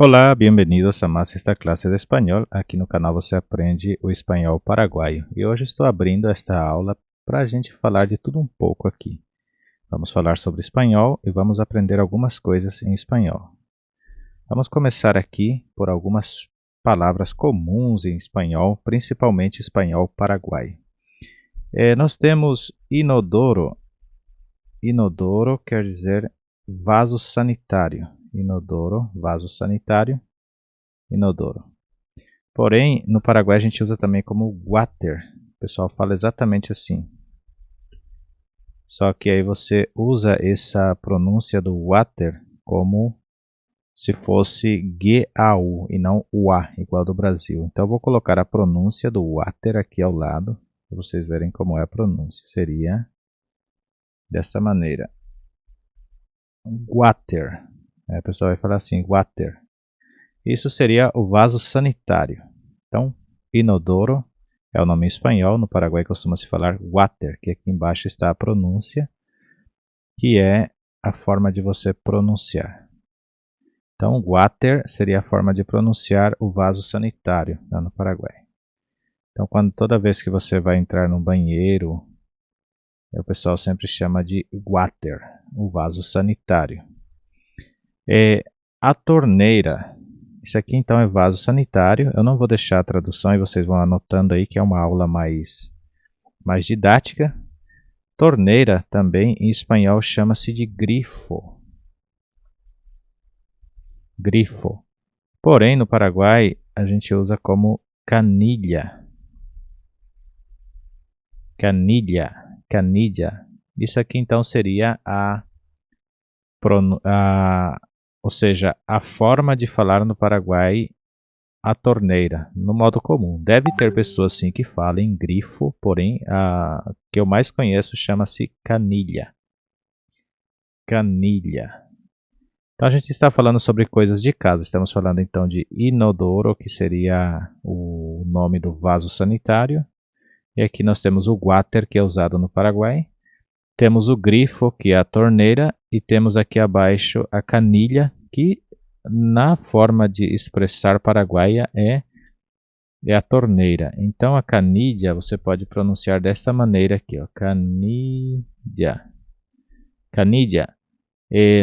Olá, bem-vindos a mais esta classe de espanhol. Aqui no canal você aprende o espanhol paraguaio. E hoje estou abrindo esta aula para a gente falar de tudo um pouco aqui. Vamos falar sobre espanhol e vamos aprender algumas coisas em espanhol. Vamos começar aqui por algumas palavras comuns em espanhol, principalmente espanhol paraguaio. Nós temos inodoro. Inodoro quer dizer vaso sanitário. Inodoro, vaso sanitário, inodoro. Porém, no Paraguai a gente usa também como water. O pessoal fala exatamente assim. Só que aí você usa essa pronúncia do water como se fosse G-A-U e não U-A, igual do Brasil. Então eu vou colocar a pronúncia do water aqui ao lado, para vocês verem como é a pronúncia. Seria dessa maneira. Water. Aí o pessoal vai falar assim, water. Isso seria o vaso sanitário. Então, inodoro é o nome em espanhol. No Paraguai costuma-se falar water, que aqui embaixo está a pronúncia, que é a forma de você pronunciar. Então, water seria a forma de pronunciar o vaso sanitário lá no Paraguai. Então, toda vez que você vai entrar no banheiro, o pessoal sempre chama de water, o vaso sanitário. A torneira. Isso aqui então é vaso sanitário. Eu não vou deixar a tradução e vocês vão anotando aí que é uma aula mais didática. Torneira também em espanhol chama-se de grifo. Grifo. Porém, no Paraguai a gente usa como canilha. Canilha. Canilha. Isso aqui então seria ou seja, a forma de falar no Paraguai a torneira, no modo comum. Deve ter pessoas sim que falem grifo, porém a que eu mais conheço chama-se canilha. Canilha. Então a gente está falando sobre coisas de casa. Estamos falando então de inodoro, que seria o nome do vaso sanitário. E aqui nós temos o water, que é usado no Paraguai. Temos o grifo, que é a torneira, e temos aqui abaixo a canilha, que na forma de expressar paraguaia é a torneira. Então a canilha você pode pronunciar dessa maneira aqui, ó, canilha. Canilha.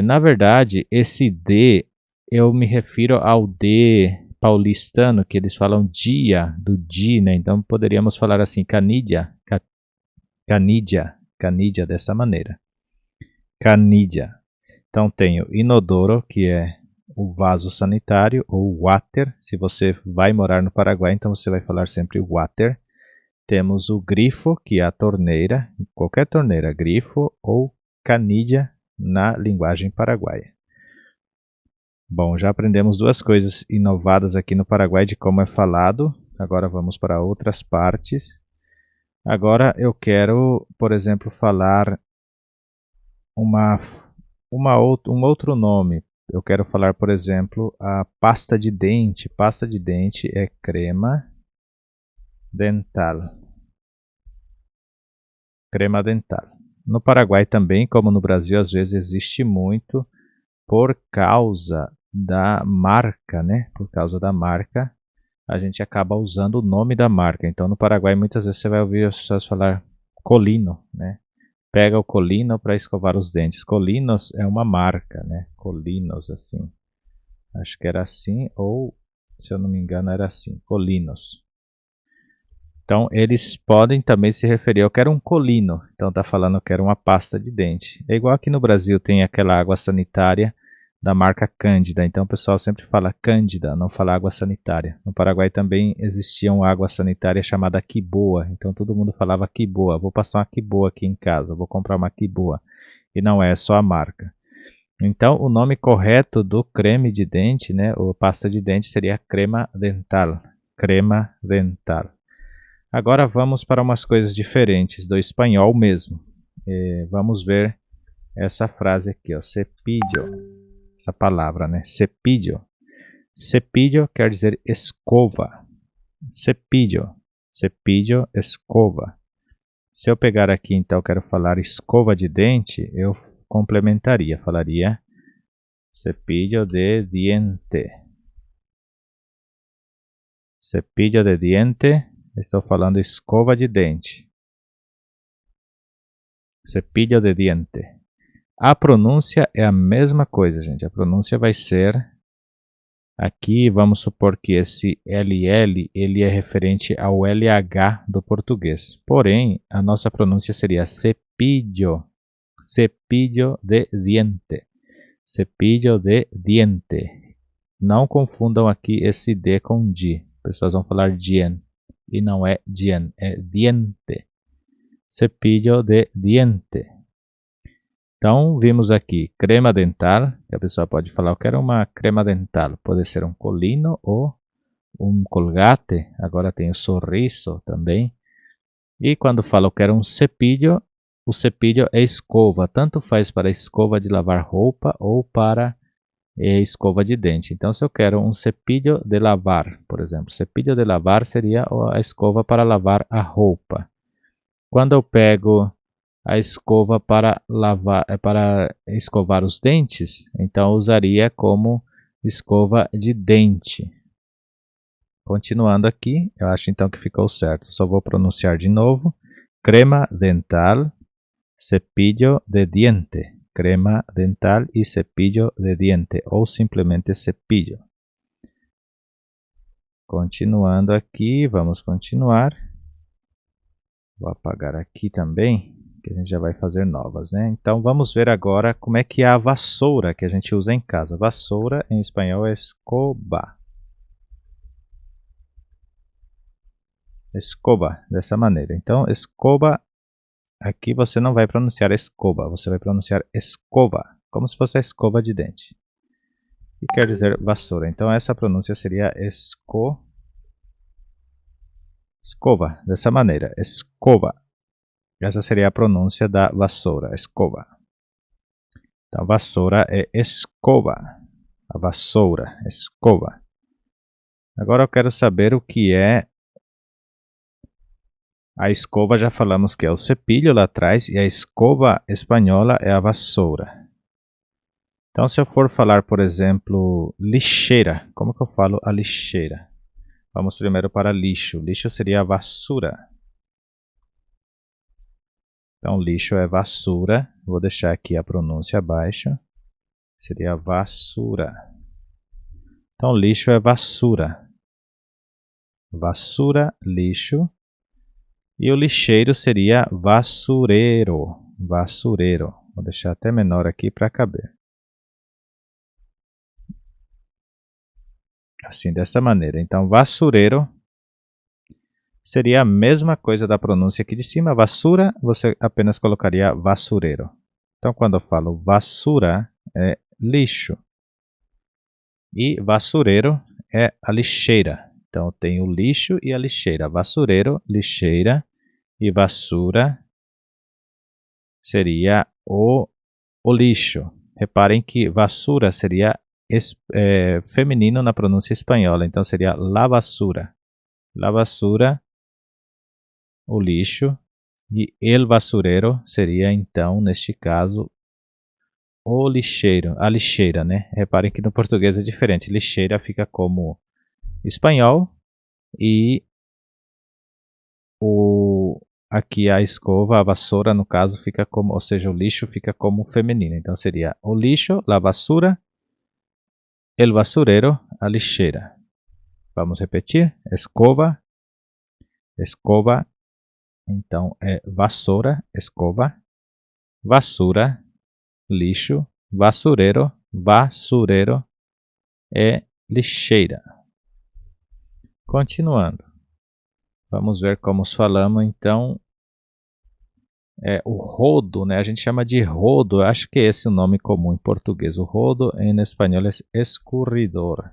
Na verdade, esse D eu me refiro ao D paulistano, que eles falam dia, do di, né? Então poderíamos falar assim, canilha, canilha. Canilha dessa maneira. Canilha. Então tenho inodoro, que é o vaso sanitário, ou water. Se você vai morar no Paraguai, então você vai falar sempre water. Temos o grifo, que é a torneira, qualquer torneira, grifo ou canilha na linguagem paraguaia. Bom, já aprendemos duas coisas inovadas aqui no Paraguai de como é falado. Agora vamos para outras partes. Agora eu quero, por exemplo, falar um outro nome. Eu quero falar, por exemplo, a pasta de dente. Pasta de dente é crema dental. Crema dental. No Paraguai também, como no Brasil, às vezes existe muito por causa da marca, né? Por causa da marca, a gente acaba usando o nome da marca. Então, no Paraguai, muitas vezes você vai ouvir as pessoas falar Colino, né? Pega o Colino para escovar os dentes. Colinos é uma marca, né? Colinos, assim. Acho que era assim, ou, se eu não me engano, era assim. Colinos. Então, eles podem também se referir, eu quero um colino. Então, tá falando, eu quero uma pasta de dente. É igual aqui no Brasil, tem aquela água sanitária da marca Cândida. Então o pessoal sempre fala Cândida, não fala água sanitária. No Paraguai também existia uma água sanitária chamada Quiboa. Então todo mundo falava Quiboa. Vou passar uma Quiboa aqui em casa, vou comprar uma Quiboa. E não é só a marca. Então o nome correto do creme de dente, né, ou pasta de dente, seria crema dental. Crema dental. Agora vamos para umas coisas diferentes do espanhol mesmo. Vamos ver essa frase aqui, ó, cepillo. Essa palavra, né? Cepillo. Cepillo quer dizer escova. Cepillo. Cepillo, escova. Se eu pegar aqui, então, quero falar escova de dente, eu complementaria. Falaria cepillo de diente. Cepillo de diente, estou falando escova de dente. Cepillo de diente. A pronúncia é a mesma coisa, gente. A pronúncia vai ser... Aqui, vamos supor que esse LL ele é referente ao LH do português. Porém, a nossa pronúncia seria cepillo. Cepillo de diente. Cepillo de diente. Não confundam aqui esse D com D. Pessoas vão falar dien. E não é dien, é diente. Cepillo de diente. Então, vimos aqui crema dental, que a pessoa pode falar, eu quero uma crema dental. Pode ser um Colino ou um Colgate. Agora tem o Sorriso também. E quando fala eu quero um cepillo, o cepillo é escova. Tanto faz para escova de lavar roupa ou para escova de dente. Então, se eu quero um cepillo de lavar, por exemplo, cepillo de lavar seria a escova para lavar a roupa. Quando eu pego a escova para escovar os dentes, então eu usaria como escova de dente. Continuando aqui, eu acho então que ficou certo. Só vou pronunciar de novo. Crema dental, cepillo de diente. Crema dental e cepillo de diente, ou simplesmente cepillo. Continuando aqui, vamos continuar. Vou apagar aqui também, que a gente já vai fazer novas, né? Então vamos ver agora como é que é a vassoura que a gente usa em casa. Vassoura em espanhol é escoba. Escoba, dessa maneira. Então, escoba, aqui você não vai pronunciar escoba, você vai pronunciar escova, como se fosse a escova de dente. E quer dizer vassoura. Então, essa pronúncia seria escova, dessa maneira, escova. Essa seria a pronúncia da vassoura, escova. Então, vassoura é escova. A vassoura, escova. Agora eu quero saber o que é a escova. Já falamos que é o cepilho lá atrás, e a escova espanhola é a vassoura. Então, se eu for falar, por exemplo, lixeira, como que eu falo a lixeira? Vamos primeiro para lixo. Lixo seria a vassoura. Então, lixo é vassoura. Vou deixar aqui a pronúncia abaixo. Seria vassoura. Então, lixo é vassoura. Vassoura, lixo. E o lixeiro seria vassureiro. Vassureiro. Vou deixar até menor aqui para caber. Assim, dessa maneira. Então, vassureiro seria a mesma coisa da pronúncia aqui de cima. Vassoura, você apenas colocaria vassureiro. Então, quando eu falo vassoura, é lixo. E vassureiro é a lixeira. Então, eu tenho o lixo e a lixeira. Vassureiro, lixeira e vassoura seria o lixo. Reparem que vassoura seria feminino na pronúncia espanhola. Então, seria la vassoura. La vassoura, o lixo. E el vassourero seria, então, neste caso, o lixeiro. A lixeira, né? Reparem que no português é diferente. Lixeira fica como espanhol e aqui a escova, a vassoura no caso fica como, ou seja, o lixo fica como feminino. Então seria o lixo, la basura, el basurero, a lixeira. Vamos repetir: escova, escova, então é vassoura, escova, vassoura, lixo, vassureiro, vassureiro é lixeira. Continuando, vamos ver como falamos então o rodo, né? A gente chama de rodo, eu acho que é esse o nome comum em português. O rodo em espanhol é escorridor.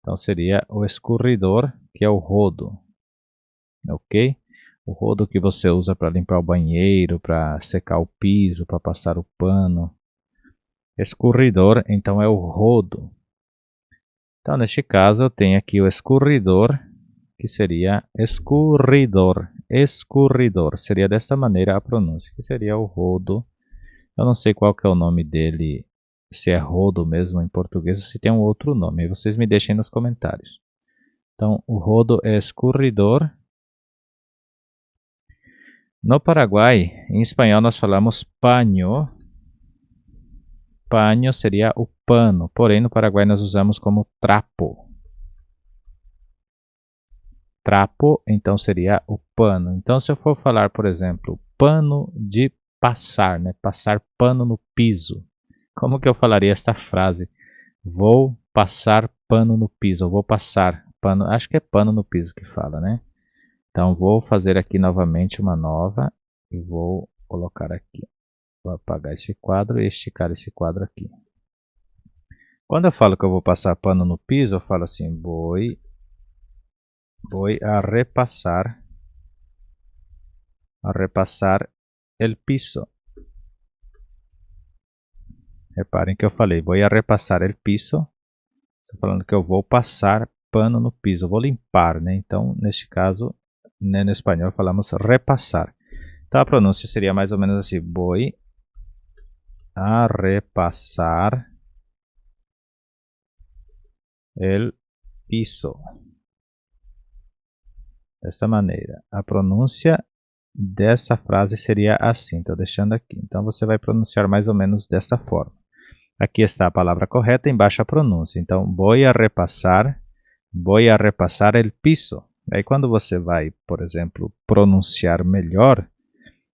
Então seria o escorridor, que é o rodo, ok? O rodo que você usa para limpar o banheiro, para secar o piso, para passar o pano. Escorridor, então é o rodo. Então, neste caso, eu tenho aqui o escorridor, que seria escorridor. Escorridor. Seria desta maneira a pronúncia, que seria o rodo. Eu não sei qual que é o nome dele se é rodo mesmo em português ou se tem um outro nome. Aí vocês me deixem nos comentários. Então, o rodo é escorredor. No Paraguai, em espanhol, nós falamos paño. Paño seria o pano, porém no Paraguai nós usamos como trapo. Trapo, então seria o pano. Então, se eu for falar, por exemplo, pano de passar, né? Passar pano no piso. Como que eu falaria esta frase? Vou passar pano no piso. Eu vou passar pano. Acho que é pano no piso que fala, né? Então, vou fazer aqui novamente uma nova e vou colocar aqui. Vou apagar esse quadro e esticar esse quadro aqui. Quando eu falo que eu vou passar pano no piso, eu falo assim, vou a repassar el piso. Reparem que eu falei, vou a repassar el piso. Estou falando que eu vou passar pano no piso, eu vou limpar, né? Então, neste caso, né, no espanhol falamos repassar. Então, a pronúncia seria mais ou menos assim, vou a repassar el piso. Dessa maneira. A pronúncia dessa frase seria assim, estou deixando aqui. Então, você vai pronunciar mais ou menos dessa forma. Aqui está a palavra correta, embaixo a pronúncia. Então, vou a repassar el piso. Aí, quando você vai, por exemplo, pronunciar melhor,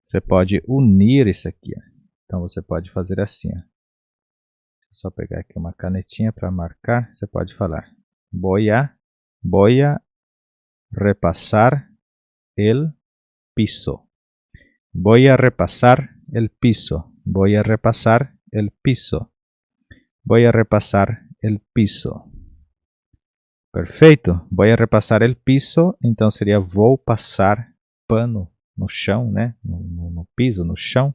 você pode unir isso aqui. Então, você pode fazer assim. Deixa eu só pegar aqui uma canetinha para marcar. Você pode falar, vou a repassar el piso. Voy a repasar el piso. Voy a repasar el piso. Voy a repasar el piso. Perfeito? Voy a repassar el piso. Então seria vou passar pano no chão, né? No piso, no chão.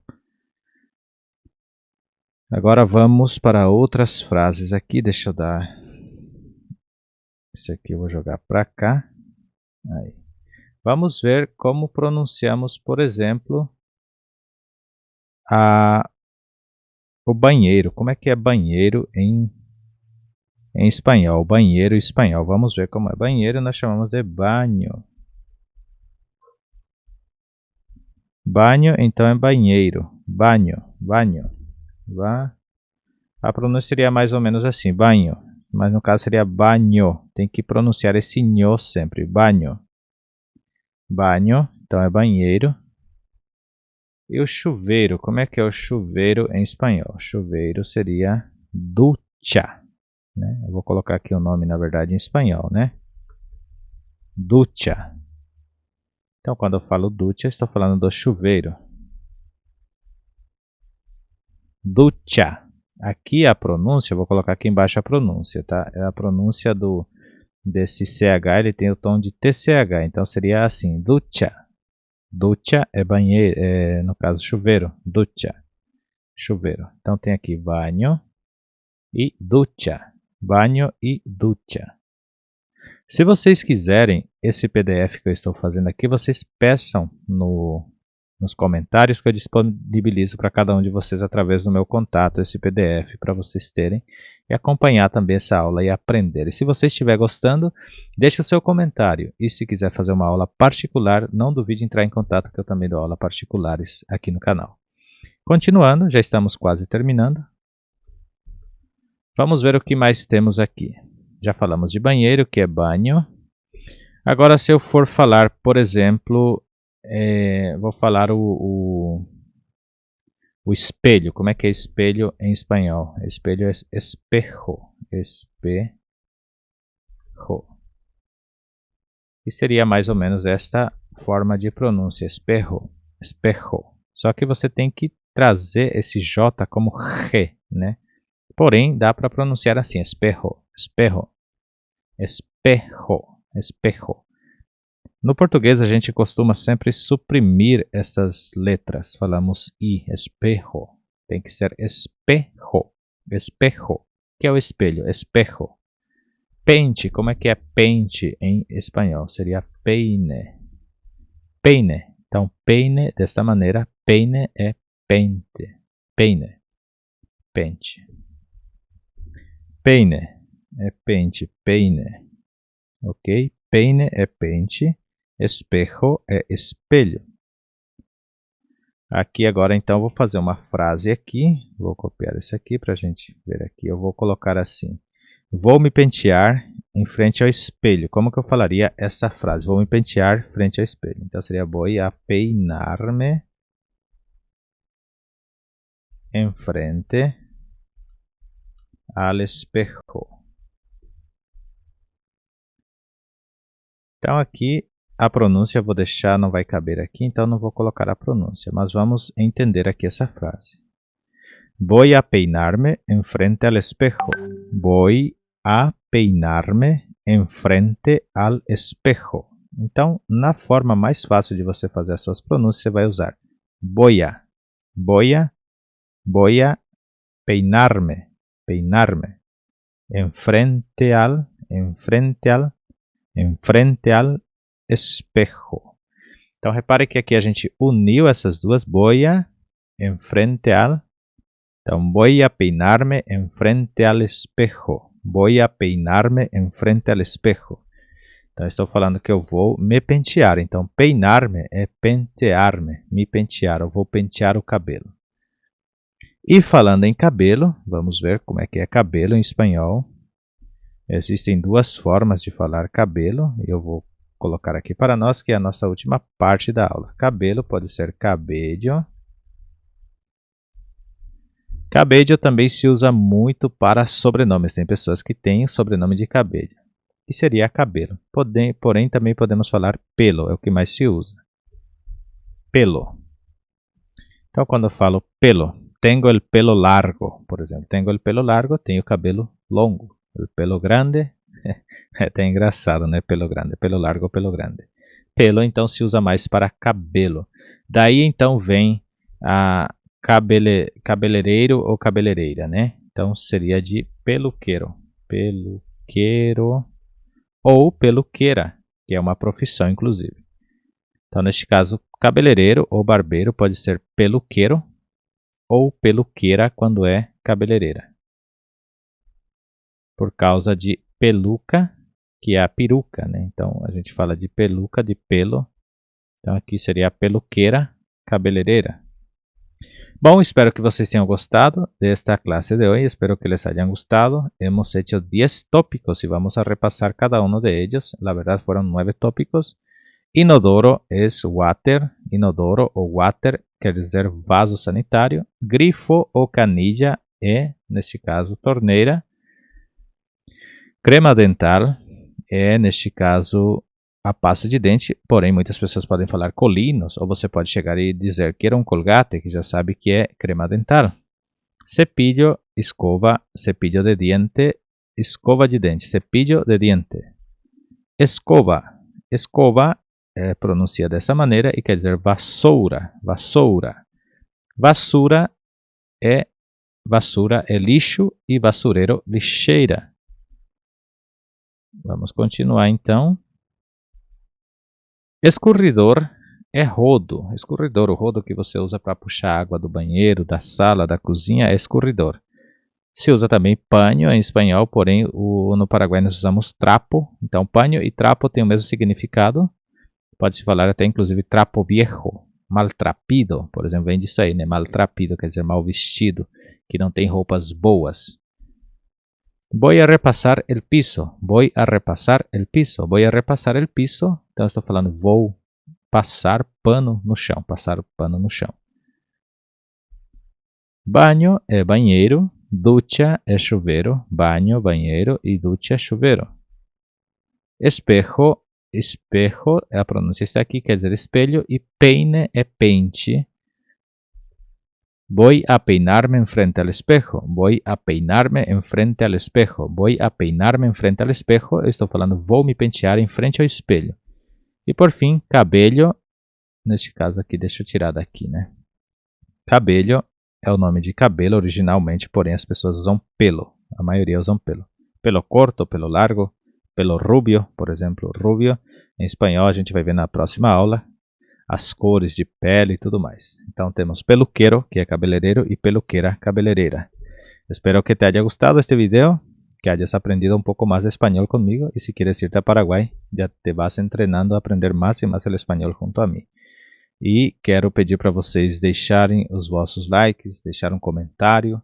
Agora vamos para outras frases aqui. Deixa eu dar... Esse aqui eu vou jogar para cá. Aí. Vamos ver como pronunciamos, por exemplo, o banheiro. Como é que é banheiro em espanhol? Banheiro em espanhol. Vamos ver como é. Banheiro nós chamamos de baño. Baño, então é banheiro. Baño, baño. A pronúncia seria mais ou menos assim, banho. Mas no caso seria baño. Tem que pronunciar esse nho sempre. Baño. Baño, então é banheiro. E o chuveiro, como é que é o chuveiro em espanhol? Chuveiro seria ducha. Né? Eu vou colocar aqui o nome, na verdade, em espanhol, né? Ducha. Então, quando eu falo ducha, estou falando do chuveiro. Ducha. Aqui a pronúncia, eu vou colocar aqui embaixo a pronúncia, tá? É a pronúncia desse CH, ele tem o tom de TCH, então seria assim, ducha. Ducha é banheiro, no caso chuveiro, ducha. Chuveiro. Então tem aqui banho e ducha. Banho e ducha. Se vocês quiserem esse PDF que eu estou fazendo aqui, vocês peçam nos comentários que eu disponibilizo para cada um de vocês através do meu contato, esse PDF, para vocês terem e acompanhar também essa aula e aprender. E se você estiver gostando, deixe o seu comentário. E se quiser fazer uma aula particular, não duvide em entrar em contato, que eu também dou aulas particulares aqui no canal. Continuando, já estamos quase terminando. Vamos ver o que mais temos aqui. Já falamos de banheiro, que é banho. Agora, se eu for falar, por exemplo... vou falar o espelho. Como é que é espelho em espanhol? Espelho é espejo. Espejo. E seria mais ou menos esta forma de pronúncia. Espejo. Espejo. Só que você tem que trazer esse J como R, né? Porém, dá para pronunciar assim. Espejo. Espejo. Espejo. Espejo. No português, a gente costuma sempre suprimir essas letras. Falamos I, espejo. Tem que ser espejo. Espejo. Que é o espelho? Espejo. Pente. Como é que é pente em espanhol? Seria peine. Peine. Então, peine, desta maneira, peine é pente. Peine. Pente. peine. É pente, peine. Ok? Peine é pente. Espejo é espelho. Aqui agora então vou fazer uma frase aqui. Vou copiar esse aqui para a gente ver aqui. Eu vou colocar assim. Vou me pentear em frente ao espelho. Como que eu falaria essa frase? Vou me pentear frente ao espelho. Então seria voy a peinar-me en frente al espejo. Então aqui a pronúncia eu vou deixar, não vai caber aqui, então não vou colocar a pronúncia. Mas vamos entender aqui essa frase. Voy a peinarme en frente al espejo. Voy a peinarme en frente al espejo. Então, na forma mais fácil de você fazer as suas pronúncias, você vai usar voy a peinarme, en frente al espejo. Então, repare que aqui a gente uniu essas duas, voy a, en frente al. Então, voy a peinarme en frente al espejo. Voy a peinarme en frente al espejo. Então, estou falando que eu vou me pentear. Então, peinar-me é pentear-me, me pentear. Eu vou pentear o cabelo. E falando em cabelo, vamos ver como é que é cabelo em espanhol. Existem duas formas de falar cabelo. Eu vou colocar aqui para nós, que é a nossa última parte da aula. Cabelo pode ser cabello. Cabello também se usa muito para sobrenomes. Tem pessoas que têm o sobrenome de cabello, que seria cabelo. Porém, também podemos falar pelo, é o que mais se usa. Pelo. Então, quando eu falo pelo, tenho el pelo largo, por exemplo. Tenho el pelo largo, tenho cabelo longo. El pelo grande, é até engraçado, né? Pelo grande, pelo largo, pelo grande. Pelo, então, se usa mais para cabelo. Daí, então, vem a cabeleireiro ou cabeleireira, né? Então, seria de peluqueiro. Peluqueiro ou peluqueira, que é uma profissão, inclusive. Então, neste caso, cabeleireiro ou barbeiro pode ser peluqueiro ou peluqueira quando é cabeleireira. Por causa de peluca, que é a peruca, né? Então, a gente fala de peluca, de pelo. Então, aqui seria a peluqueira, cabeleireira. Bom, espero que vocês tenham gostado desta clase de hoy. Espero que les hayan gustado. Hemos hecho 10 tópicos y vamos a repasar cada uno de ellos. La verdad fueron 9 tópicos. Inodoro es water. Inodoro o water quer dizer vaso sanitário. Grifo ou canilla é, neste caso, torneira. Crema dental é, neste caso, a pasta de dente, porém muitas pessoas podem falar colinos, ou você pode chegar e dizer que era um colgate, que já sabe que é crema dental. Cepillo, escova, cepillo de diente, escova de dente, cepillo de diente. Escova, escova pronuncia dessa maneira e quer dizer vassoura, vassoura. Vassoura é lixo e vassourero, lixeira. Vamos continuar então. Escorredor é rodo. Escorredor, o rodo que você usa para puxar água do banheiro, da sala, da cozinha, é escorredor. Se usa também paño em espanhol, porém no Paraguai nós usamos trapo. Então, paño e trapo têm o mesmo significado. Pode-se falar até inclusive trapo viejo, maltrapido, por exemplo, vem disso aí, né? Maltrapido quer dizer mal vestido, que não tem roupas boas. Voy a repasar el piso. Voy a repasar el piso. Voy a repasar el piso. Então, eu estou falando vou passar pano no chão. Passar pano no chão. Banho é banheiro. Ducha é chuveiro. Banho, banheiro. E ducha é chuveiro. Espejo. Espejo, a pronúncia está aqui, quer dizer espelho. E peine é pente. Voy a peinarme enfrente al espejo. Voy a peinarme enfrente al espejo. Voy a peinarme enfrente al espejo. Eu estou falando vou me pentear em frente ao espelho. E por fim, cabello. Neste caso aqui, deixa eu tirar daqui, né? Cabello é o nome de cabelo originalmente, porém as pessoas usam pelo. A maioria usam pelo. Pelo corto, pelo largo, pelo rubio, por exemplo, rubio. Em espanhol a gente vai ver na próxima aula as cores de pele e tudo mais. Então temos peluqueiro, que é cabeleireiro, e peluqueira, cabeleireira. Espero que te haya gustado este video. que hayas aprendido un poco más de español conmigo y si quieres irte a Paraguay, ya te vas entrenando a aprender mais e mais o espanhol junto a mim. E quero pedir para vocês deixarem os vossos likes, deixar um comentário.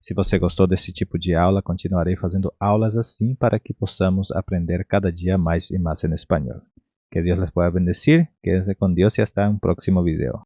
Se você gostou desse tipo de aula, continuarei fazendo aulas assim para que possamos aprender cada dia mais e mais em espanhol. Que Dios les pueda bendecir, quédense con Dios y hasta un próximo video.